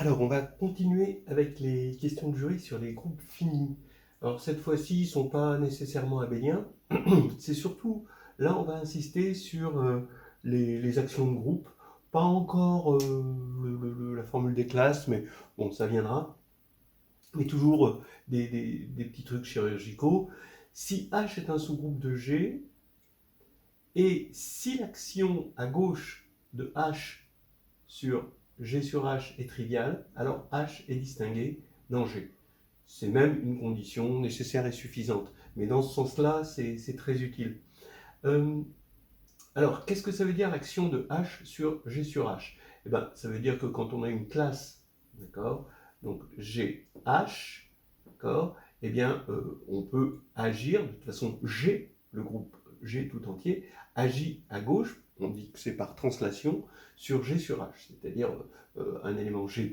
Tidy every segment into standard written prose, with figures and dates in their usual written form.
Alors, on va continuer avec les questions de jury sur les groupes finis. Alors, cette fois-ci, ils ne sont pas nécessairement abéliens. C'est surtout, là, on va insister sur les actions de groupe. Pas encore la formule des classes, mais bon, ça viendra. Mais toujours des petits trucs chirurgicaux. Si H est un sous-groupe de G, et si l'action à gauche de H sur G sur H est triviale, alors H est distingué dans G. C'est même une condition nécessaire et suffisante. Mais dans ce sens-là, c'est très utile. Alors, qu'est-ce que ça veut dire l'action de H sur G sur H? Eh bien, ça veut dire que quand on a une classe, d'accord, donc GH, d'accord, eh bien, on peut agir, de toute façon, G, le groupe G tout entier, agit à gauche, on dit que c'est par translation, sur G sur H, c'est-à-dire un élément G'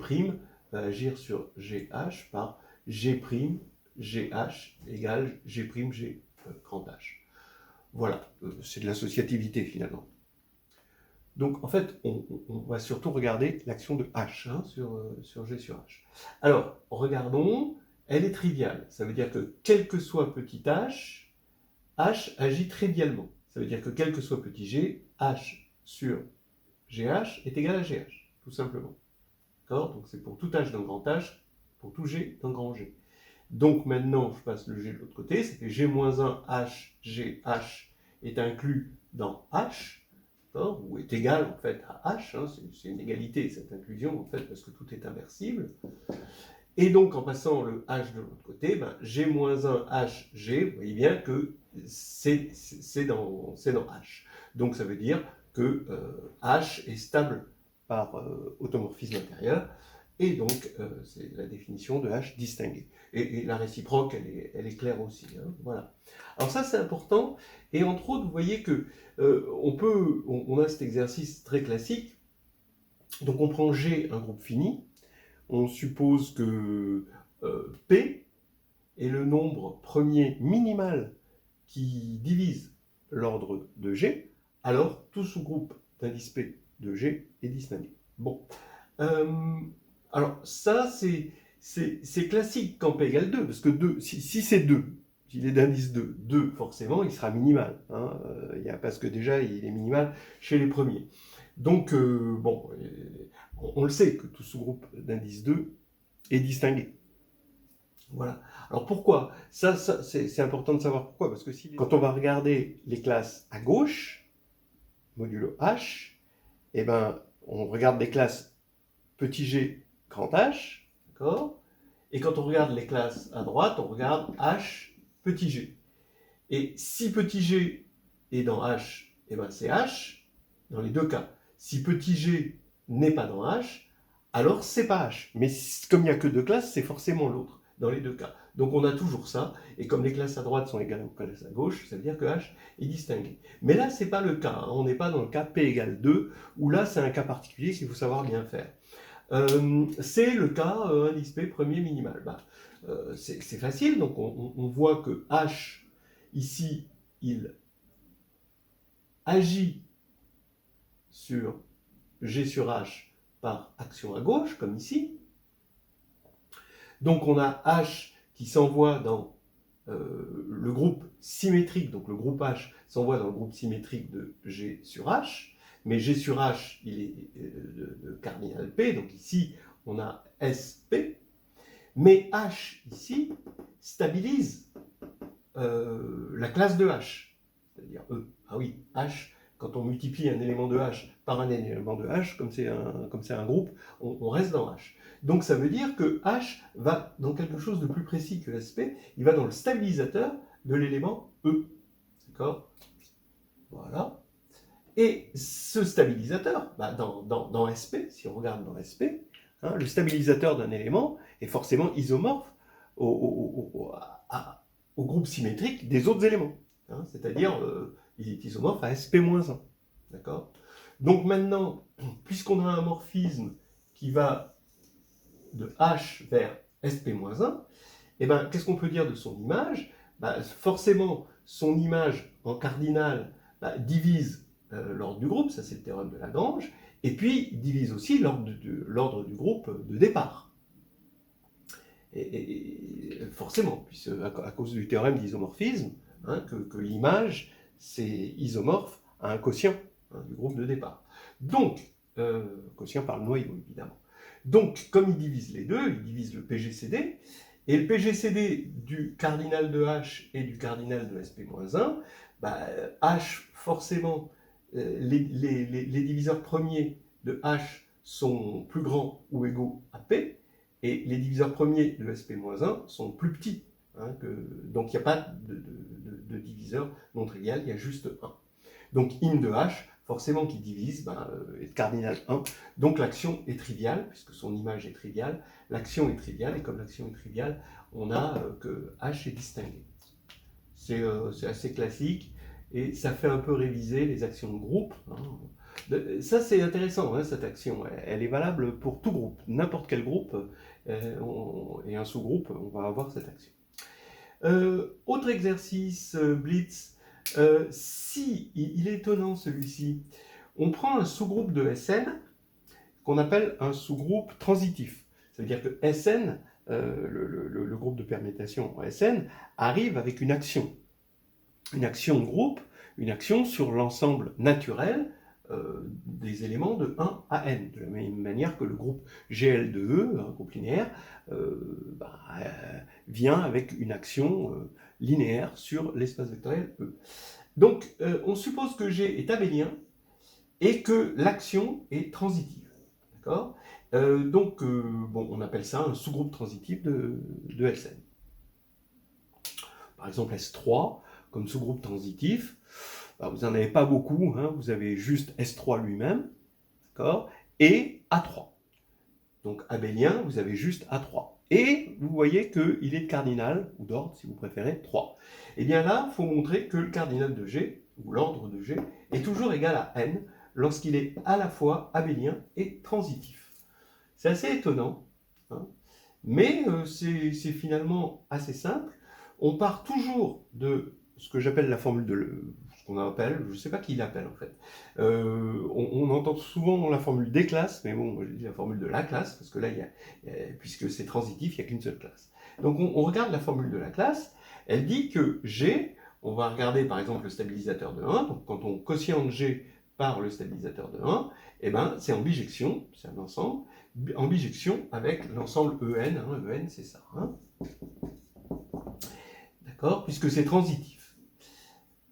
va agir sur GH par G', GH égale G', G grand H. Voilà, c'est de l'associativité finalement. Donc en fait, on va surtout regarder l'action de H sur G sur H. Alors, regardons, elle est triviale. Ça veut dire que quel que soit petit h, H agit trivialement. Ça veut dire que quel que soit petit g, H sur GH est égal à GH, tout simplement. D'accord? Donc c'est pour tout H dans grand H, pour tout G dans grand G. Donc maintenant, je passe le G de l'autre côté, ça fait G-1 H, GH est inclus dans H, ou est égal en fait à H, hein, c'est une égalité cette inclusion en fait, parce que tout est inversible. Et donc en passant le H de l'autre côté, ben, G-1 H, G, vous voyez bien que c'est dans H. Donc ça veut dire que H est stable par automorphisme intérieur, et donc c'est la définition de H distingué. Et la réciproque, elle est claire aussi. Hein, voilà. Alors ça c'est important, et entre autres, vous voyez que on a cet exercice très classique, donc on prend G, un groupe fini, on suppose que P est le nombre premier minimal qui divise l'ordre de G, alors tout sous-groupe d'indice P de G est distingué. Bon. Alors ça, c'est classique quand P égale 2, parce que 2, si c'est 2, s'il est d'indice 2, 2 forcément, il sera minimal. Hein, parce que déjà, il est minimal chez les premiers. Donc, bon, on le sait que tout sous-groupe d'indice 2 est distingué. Voilà. Alors pourquoi? Ça c'est important de savoir pourquoi. Parce que quand on va regarder les classes à gauche, modulo H, eh ben, on regarde les classes petit g, grand H, d'accord? Et quand on regarde les classes à droite, on regarde H, petit g. Et si petit g est dans H, eh ben c'est H dans les deux cas. Si petit g n'est pas dans H, alors c'est pas H. Mais comme il n'y a que deux classes, c'est forcément l'autre dans les deux cas. Donc on a toujours ça, et comme les classes à droite sont égales aux classes à gauche, ça veut dire que H est distingué. Mais là, ce n'est pas le cas, hein. On n'est pas dans le cas P égale 2, où là, c'est un cas particulier qu'il faut savoir bien faire. C'est le cas indice P premier minimal. C'est facile, donc on voit que H, ici, il agit sur G sur H par action à gauche, comme ici. Donc on a H qui s'envoie dans le groupe symétrique, donc le groupe H s'envoie dans le groupe symétrique de G sur H, mais G sur H, il est de cardinal P, donc ici on a SP, mais H ici stabilise la classe de H, c'est-à-dire E. Ah oui, H, quand on multiplie un élément de H par un élément de H, comme c'est un groupe, on reste dans H. Donc ça veut dire que H va dans quelque chose de plus précis que SP, il va dans le stabilisateur de l'élément E. D'accord? Voilà. Et ce stabilisateur, dans SP, si on regarde dans SP, hein, le stabilisateur d'un élément est forcément isomorphe au groupe symétrique des autres éléments. Hein, c'est-à-dire, il est isomorphe à SP-1. D'accord? Donc maintenant, puisqu'on a un morphisme qui va de H vers SP-1, eh ben, qu'est-ce qu'on peut dire de son image? Forcément, son image en cardinal divise l'ordre du groupe, ça c'est le théorème de Lagrange, Et puis, il divise aussi l'ordre du groupe de départ. Et forcément, puisque à cause du théorème d'isomorphisme, hein, que l'image, c'est isomorphe à un quotient, hein, du groupe de départ. Donc, quotient par le noyau, évidemment. Donc, comme il divise les deux, il divise le PGCD, et le PGCD du cardinal de H et du cardinal de SP-1, bah, H, forcément, les diviseurs premiers de H sont plus grands ou égaux à P, et les diviseurs premiers de SP-1 sont plus petits. Hein, donc il n'y a pas de diviseur non trivial, il y a juste 1. Donc in de H, forcément qui divise, est cardinal 1. Donc l'action est triviale, puisque son image est triviale. L'action est triviale, et comme l'action est triviale, on a que H est distingué. C'est assez classique, et ça fait un peu réviser les actions de groupe. Hein. Ça, c'est intéressant, hein, cette action. Elle est valable pour tout groupe. N'importe quel groupe et un sous-groupe, on va avoir cette action. Autre exercice, Blitz. Il est étonnant celui-ci. On prend un sous-groupe de Sn qu'on appelle un sous-groupe transitif. Ça veut dire que Sn, le groupe de permutation Sn, arrive avec une action de groupe, une action sur l'ensemble naturel des éléments de 1 à n, de la même manière que le groupe GL de E, un groupe linéaire, vient avec une action linéaire sur l'espace vectoriel E. Donc, on suppose que G est abélien et que l'action est transitive. D'accord ? On appelle ça un sous-groupe transitif de Sn. Par exemple, S3, comme sous-groupe transitif, vous n'en avez pas beaucoup, hein, vous avez juste S3 lui-même, d'accord, et A3. Donc abélien, vous avez juste A3. Et vous voyez qu'il est de cardinal, ou d'ordre si vous préférez, 3. Et bien là, il faut montrer que le cardinal de G, ou l'ordre de G, est toujours égal à n lorsqu'il est à la fois abélien et transitif. C'est assez étonnant, hein, mais c'est finalement assez simple. On part toujours de ce que j'appelle la formule de ce qu'on appelle, je ne sais pas qui l'appelle en fait. On entend souvent la formule des classes, mais bon, je dis la formule de la classe, parce que là, puisque c'est transitif, il n'y a qu'une seule classe. Donc on regarde la formule de la classe, elle dit que G, on va regarder par exemple le stabilisateur de 1, donc quand on quotiente G par le stabilisateur de 1, eh ben, c'est en bijection, c'est un ensemble, en bijection avec l'ensemble En, hein, En c'est ça. Hein. D'accord, puisque c'est transitif.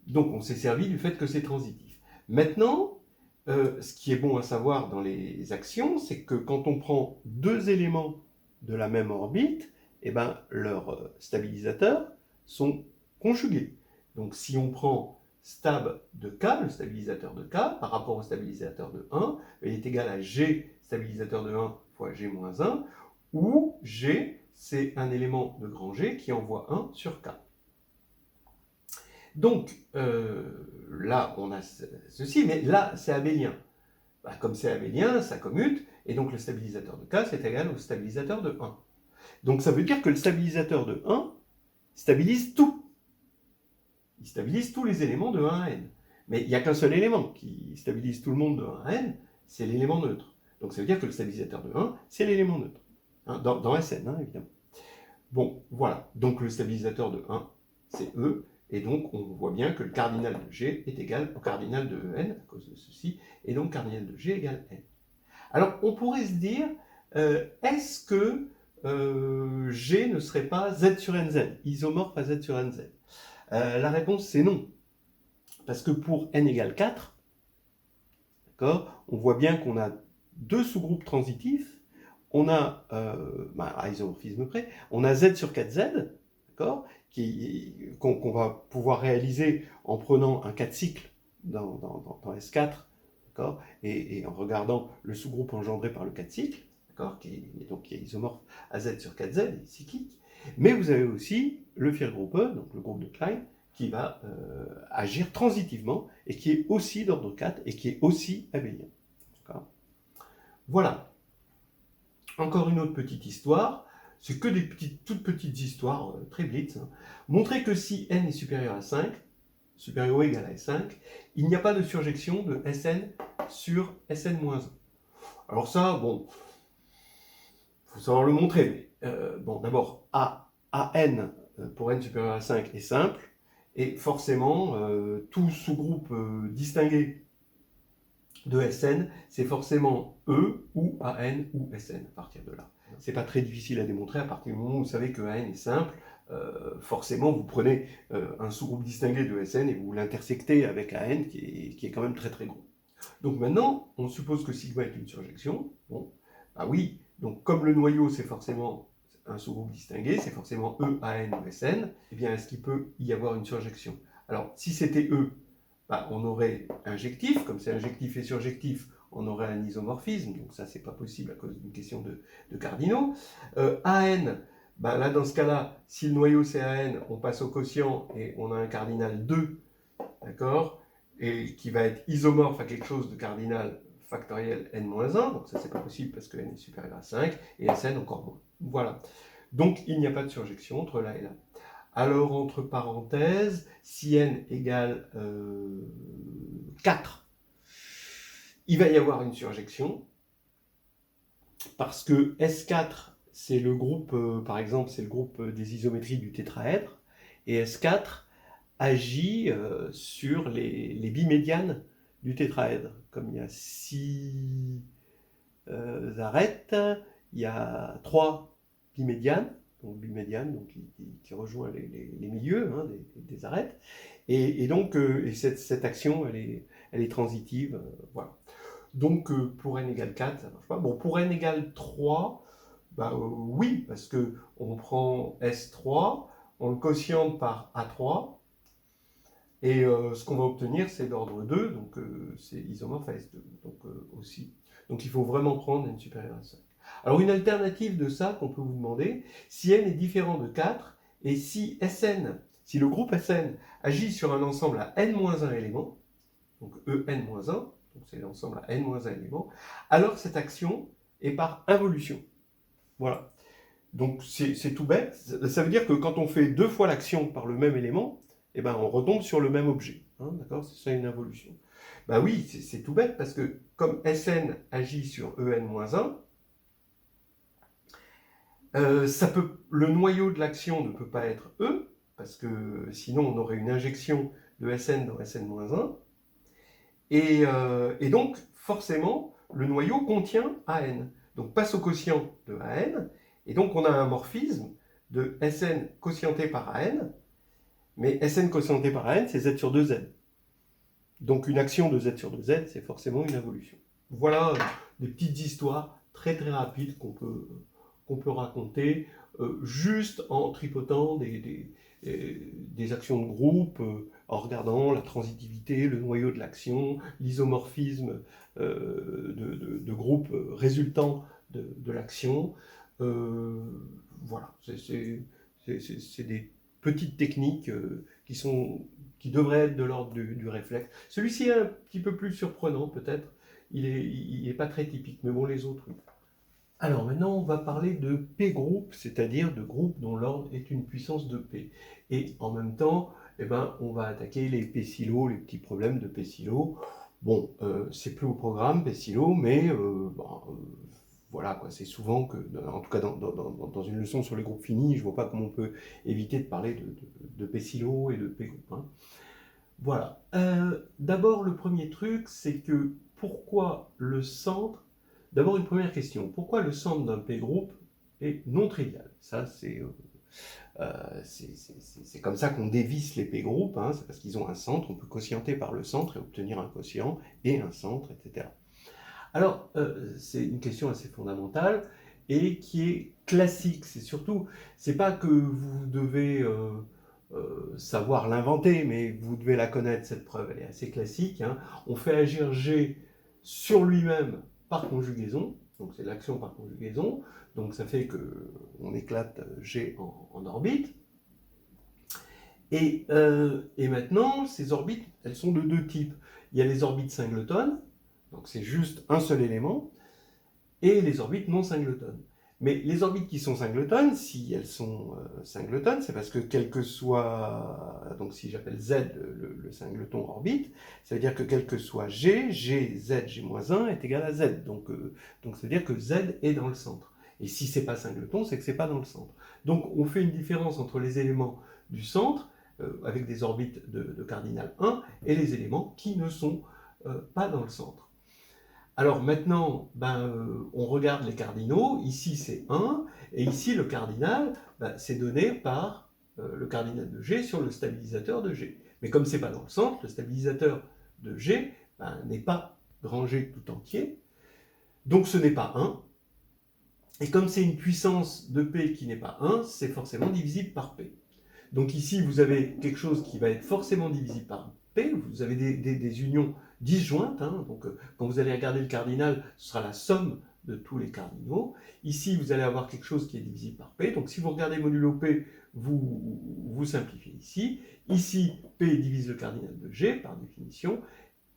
Donc on s'est servi du fait que c'est transitif. Maintenant, ce qui est bon à savoir dans les actions, c'est que quand on prend deux éléments de la même orbite, eh ben, leurs stabilisateurs sont conjugués. Donc si on prend stab de K, le stabilisateur de K, par rapport au stabilisateur de 1, il est égal à G stabilisateur de 1 fois G-1, où G, c'est un élément de grand G qui envoie 1 sur K. Donc, là, on a ceci, mais là, c'est abélien. Comme c'est abélien, ça commute, et donc le stabilisateur de K, c'est égal au stabilisateur de 1. Donc, ça veut dire que le stabilisateur de 1 stabilise tout. Il stabilise tous les éléments de 1 à n. Mais il n'y a qu'un seul élément qui stabilise tout le monde de 1 à n, c'est l'élément neutre. Donc, ça veut dire que le stabilisateur de 1, c'est l'élément neutre. Hein, dans Sn, hein, évidemment. Bon, voilà. Donc, le stabilisateur de 1, c'est E. Et donc, on voit bien que le cardinal de G est égal au cardinal de En, à cause de ceci, et donc cardinal de G égale N. Alors, on pourrait se dire, est-ce que G ne serait pas Z sur NZ, isomorphe à Z sur NZ? La réponse, c'est non. Parce que pour N égale 4, on voit bien qu'on a deux sous-groupes transitifs, on a, à isomorphisme près, on a Z sur 4Z, qu'on va pouvoir réaliser en prenant un cas de cycle dans S4, et en regardant le sous-groupe engendré par le cas de cycle, qui est isomorphe à Z sur 4Z, cyclique. Mais vous avez aussi le Fier groupe E, donc le groupe de Klein, qui va agir transitivement et qui est aussi d'ordre 4 et qui est aussi abélien. Voilà. Encore une autre petite histoire. C'est que des toutes petites histoires très blitz. Hein. Montrer que si n est supérieur à 5, supérieur ou égal à S5, il n'y a pas de surjection de Sn sur Sn-1. Alors ça, bon, il faut savoir le montrer. Mais, bon, d'abord, AN pour n supérieur à 5 est simple, et forcément, tout sous-groupe distingué de Sn, c'est forcément E ou AN ou Sn à partir de là. C'est pas très difficile à démontrer à partir du moment où vous savez que AN est simple. Forcément, vous prenez un sous-groupe distingué de Sn et vous l'intersectez avec AN qui est quand même très très gros. Donc maintenant, on suppose que sigma est une surjection. Bon, bah oui, donc comme le noyau c'est forcément un sous-groupe distingué, c'est forcément E, AN ou Sn, eh bien est-ce qu'il peut y avoir une surjection? Alors si c'était E, bah, on aurait injectif, comme c'est injectif et surjectif, on aurait un isomorphisme, donc ça c'est pas possible à cause d'une question de cardinaux. AN, bah, là dans ce cas-là, si le noyau c'est AN, on passe au quotient et on a un cardinal 2, d'accord, et qui va être isomorphe à quelque chose de cardinal factoriel n-1, donc ça c'est pas possible parce que n est supérieur à 5, et Sn encore moins. Voilà. Donc il n'y a pas de surjection entre là et là. Alors, entre parenthèses, si n égale 4, il va y avoir une surjection, parce que S4, c'est le groupe, par exemple, c'est le groupe des isométries du tétraèdre, et S4 agit sur les bimédianes du tétraèdre. Comme il y a 6 arêtes, il y a 3 bimédianes, donc bimédiane, donc qui rejoint les milieux hein, des arêtes. Et donc, cette action, elle est transitive. Voilà. Donc, pour n égale 4, ça ne marche pas. Bon, pour n égale 3, bah, oui, parce qu'on prend S3, on le quotiente par A3, et ce qu'on va obtenir, c'est d'ordre 2, donc c'est isomorphe à S2, donc aussi. Donc, il faut vraiment prendre n supérieur à 5. Alors une alternative de ça qu'on peut vous demander, si n est différent de 4, et si Sn, si le groupe Sn agit sur un ensemble à n-1 éléments, donc En-1, donc c'est l'ensemble à n-1 éléments, alors cette action est par involution. Voilà. Donc c'est tout bête, ça veut dire que quand on fait 2 fois l'action par le même élément, eh ben, on retombe sur le même objet. Hein, d'accord, c'est ça une involution. Ben oui, c'est tout bête parce que comme Sn agit sur En-1, le noyau de l'action ne peut pas être E, parce que sinon on aurait une injection de Sn dans Sn-1, et donc forcément le noyau contient AN, donc passe au quotient de AN, et donc on a un morphisme de Sn quotienté par AN, mais Sn quotienté par AN c'est Z sur 2Z. Donc une action de Z sur 2Z c'est forcément une involution. Voilà des petites histoires très très rapides qu'on peut raconter juste en tripotant des actions de groupe, en regardant la transitivité, le noyau de l'action, l'isomorphisme de groupe résultant de l'action. Voilà, c'est des petites techniques qui devraient être de l'ordre du réflexe. Celui-ci est un petit peu plus surprenant peut-être, il n'est pas très typique, mais bon les autres oui. Alors maintenant, on va parler de P-groupe, c'est-à-dire de groupes dont l'ordre est une puissance de P. Et en même temps, eh ben, on va attaquer les P-silo, les petits problèmes de P-silo. Bon, c'est plus au programme P-silo, mais voilà, quoi, c'est souvent que, en tout cas dans une leçon sur les groupes finis, je ne vois pas comment on peut éviter de parler de P-silo et de P-groupe. Hein. Voilà. D'abord, le premier truc, c'est que pourquoi le centre. D'abord, une première question. Pourquoi le centre d'un P-groupe est non trivial? Ça, c'est comme ça qu'on dévisse les P-groupes. Hein, c'est parce qu'ils ont un centre. On peut quotienter par le centre et obtenir un quotient et un centre, etc. Alors, c'est une question assez fondamentale et qui est classique. C'est surtout, c'est pas que vous devez savoir l'inventer, mais vous devez la connaître, cette preuve. Elle est assez classique. Hein. On fait agir G sur lui-même par conjugaison, donc c'est l'action par conjugaison, donc ça fait qu'on éclate G en orbite. Et maintenant, ces orbites, elles sont de deux types. Il y a les orbites singleton, donc c'est juste un seul élément, et les orbites non singleton. Mais les orbites qui sont singletons, si elles sont singletons, c'est parce que quel que soit, donc si j'appelle Z le singleton orbite, ça veut dire que quel que soit G, Z, G-1 est égal à Z. Donc ça veut dire que Z est dans le centre. Et si c'est pas singleton, c'est que c'est pas dans le centre. Donc on fait une différence entre les éléments du centre, avec des orbites de cardinal 1, et les éléments qui ne sont pas dans le centre. Alors maintenant, on regarde les cardinaux. Ici, c'est 1. Et ici, le cardinal, c'est donné par le cardinal de G sur le stabilisateur de G. Mais comme ce n'est pas dans le centre, le stabilisateur de G n'est pas grand G tout entier. Donc ce n'est pas 1. Et comme c'est une puissance de P qui n'est pas 1, c'est forcément divisible par P. Donc ici, vous avez quelque chose qui va être forcément divisible par P. Vous avez des unions disjointes. Hein. Donc quand vous allez regarder le cardinal, ce sera la somme de tous les cardinaux. Ici, vous allez avoir quelque chose qui est divisible par P. Donc si vous regardez modulo P, vous simplifiez ici. Ici, P divise le cardinal de G, par définition.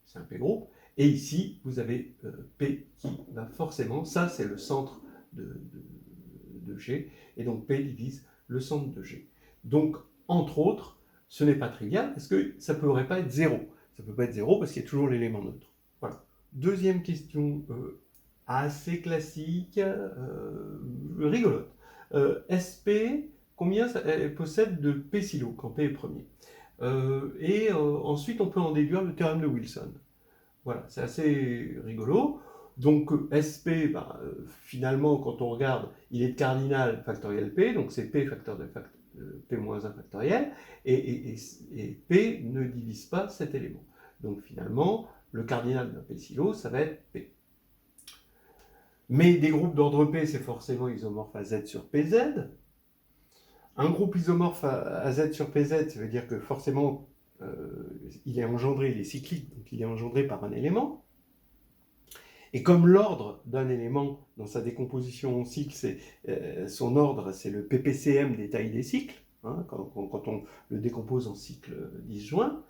C'est un P groupe. Et ici, vous avez P qui va forcément, ça c'est le centre de G. Et donc P divise le centre de G. Donc, entre autres, ce n'est pas trivial parce que ça ne pourrait pas être 0. Ça ne peut pas être 0 parce qu'il y a toujours l'élément neutre. Voilà. Deuxième question assez classique, rigolote. SP, combien elle possède de P silo quand P est premier? Ensuite, on peut en déduire le théorème de Wilson. Voilà, c'est assez rigolo. Donc SP, finalement, quand on regarde, il est de cardinal factoriel P, donc c'est P facteur de P-1 factoriel, et P ne divise pas cet élément. Donc finalement, le cardinal d'un P silo, ça va être P. Mais des groupes d'ordre P, c'est forcément isomorphe à Z sur PZ. Un groupe isomorphe à Z sur PZ, ça veut dire que forcément, il est engendré, il est cyclique, donc il est engendré par un élément. Et comme l'ordre d'un élément dans sa décomposition en cycle, son ordre, c'est le ppcm des tailles des cycles, hein, quand on le décompose en cycles disjoints,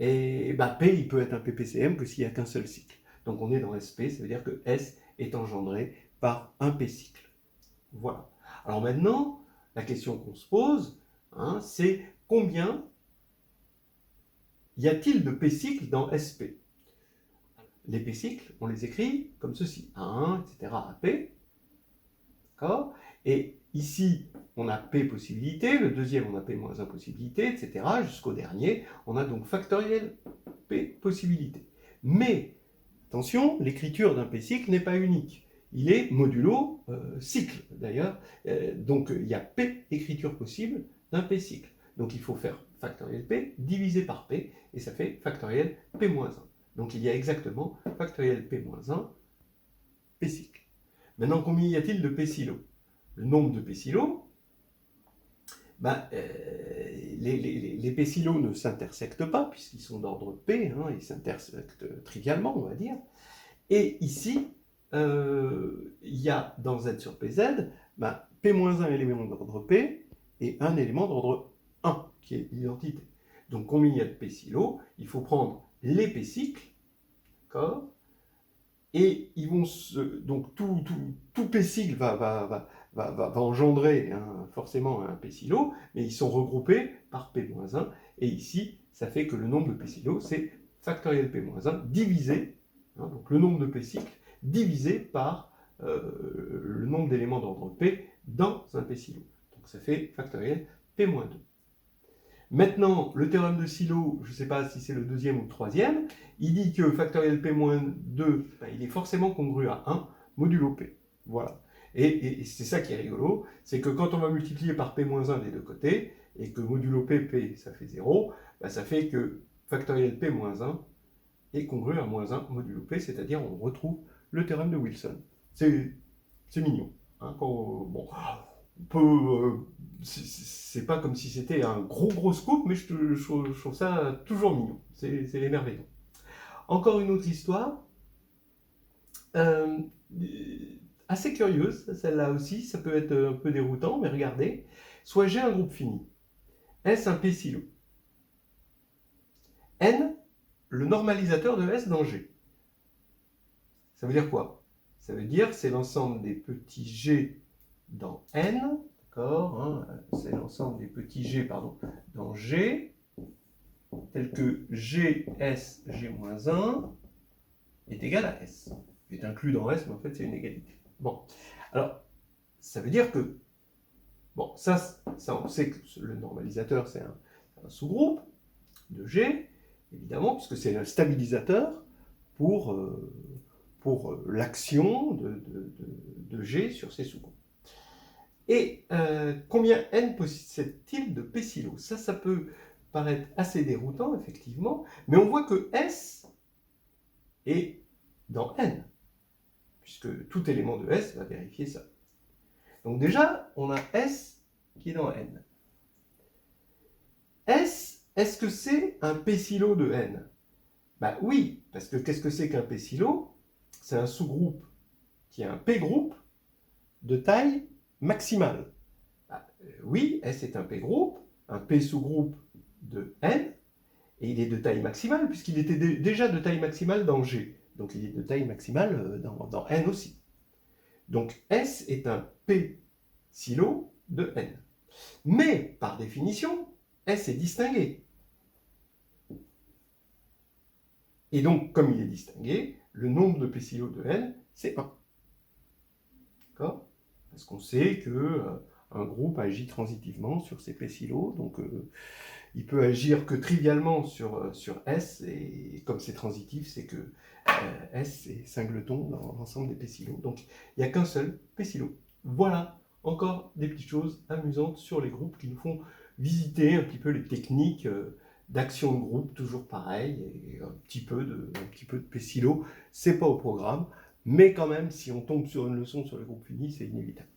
et P, il peut être un ppcm que s'il n'y a qu'un seul cycle. Donc on est dans SP, ça veut dire que S est engendré par un P cycle. Voilà. Alors maintenant, la question qu'on se pose, hein, c'est combien y a-t-il de P cycles dans SP? Les P cycles, on les écrit comme ceci, A1, etc., à P. D'accord? Et ici, on a P possibilités, le deuxième, on a P-1 possibilités, etc., jusqu'au dernier, on a donc factoriel P possibilités. Mais, attention, l'écriture d'un P cycle n'est pas unique. Il est modulo cycle, d'ailleurs. Donc, il y a P écritures possibles d'un P cycle. Donc, il faut faire factoriel P divisé par P, et ça fait factoriel P-1. Donc il y a exactement factoriel P-1, P cycle. Maintenant, combien y a-t-il de P silo? Le nombre de P silo, les P silo ne s'intersectent pas, puisqu'ils sont d'ordre P, hein, ils s'intersectent trivialement, on va dire. Et ici, il y a dans Z sur PZ, P-1 élément d'ordre P, et un élément d'ordre 1, qui est l'identité. Donc combien il y a de P silo? Il faut prendre les P cycles, d'accord? Et ils vont donc tout P cycle va engendrer forcément un P silo, mais ils sont regroupés par P-1, et ici, ça fait que le nombre de P silo, c'est factoriel P-1 divisé, hein, donc le nombre de P cycles, divisé par le nombre d'éléments d'ordre P dans un P silo. Donc ça fait factoriel P-2. Maintenant, le théorème de Sylow, je ne sais pas si c'est le deuxième ou le troisième, il dit que factoriel P-2, il est forcément congru à 1 modulo P. Voilà. Et c'est ça qui est rigolo, c'est que quand on va multiplier par P-1 des deux côtés, et que modulo P, ça fait 0, ça fait que factoriel P-1 est congru à -1 modulo P, c'est-à-dire on retrouve le théorème de Wilson. C'est mignon. Hein, bon, c'est pas comme si c'était un gros scoop, mais je trouve ça toujours mignon. C'est émerveillant. Encore une autre histoire, assez curieuse, celle-là aussi, ça peut être un peu déroutant, mais regardez. Soit G un groupe fini, S un P silo, N le normalisateur de S dans G. Ça veut dire quoi? Ça veut dire c'est l'ensemble des petits G dans N, d'accord, hein, c'est l'ensemble des petits G, pardon, dans G, tel que GS, G-1 est égal à S. Est inclus dans S, mais en fait c'est une égalité. Bon, alors, ça veut dire que, bon, ça on sait que le normalisateur c'est un sous-groupe de G, évidemment, puisque c'est un stabilisateur pour l'action de G sur ces sous-groupes. Et combien N possède-t-il de P silo? Ça peut paraître assez déroutant, effectivement, mais on voit que S est dans N, puisque tout élément de S va vérifier ça. Donc déjà, on a S qui est dans N. S, est-ce que c'est un P silo de N? Ben oui, parce que qu'est-ce que c'est qu'un P silo? C'est un sous-groupe qui a un P groupe de taille maximale. Oui, S est un P groupe, un P sous-groupe de N, et il est de taille maximale, puisqu'il était déjà de taille maximale dans G. Donc il est de taille maximale dans N aussi. Donc S est un P silo de N. Mais, par définition, S est distingué. Et donc, comme il est distingué, le nombre de P silo de N, c'est 1. D'accord? Parce qu'on sait que un groupe agit transitivement sur ces P silo, donc il peut agir que trivialement sur S, et comme c'est transitif, c'est que S est singleton dans l'ensemble des P silo. Donc il n'y a qu'un seul P silo. Voilà, encore des petites choses amusantes sur les groupes qui nous font visiter un petit peu les techniques d'action de groupe, toujours pareil, et un petit peu de P silo. C'est pas au programme, mais quand même, si on tombe sur une leçon sur les groupes finis, c'est inévitable.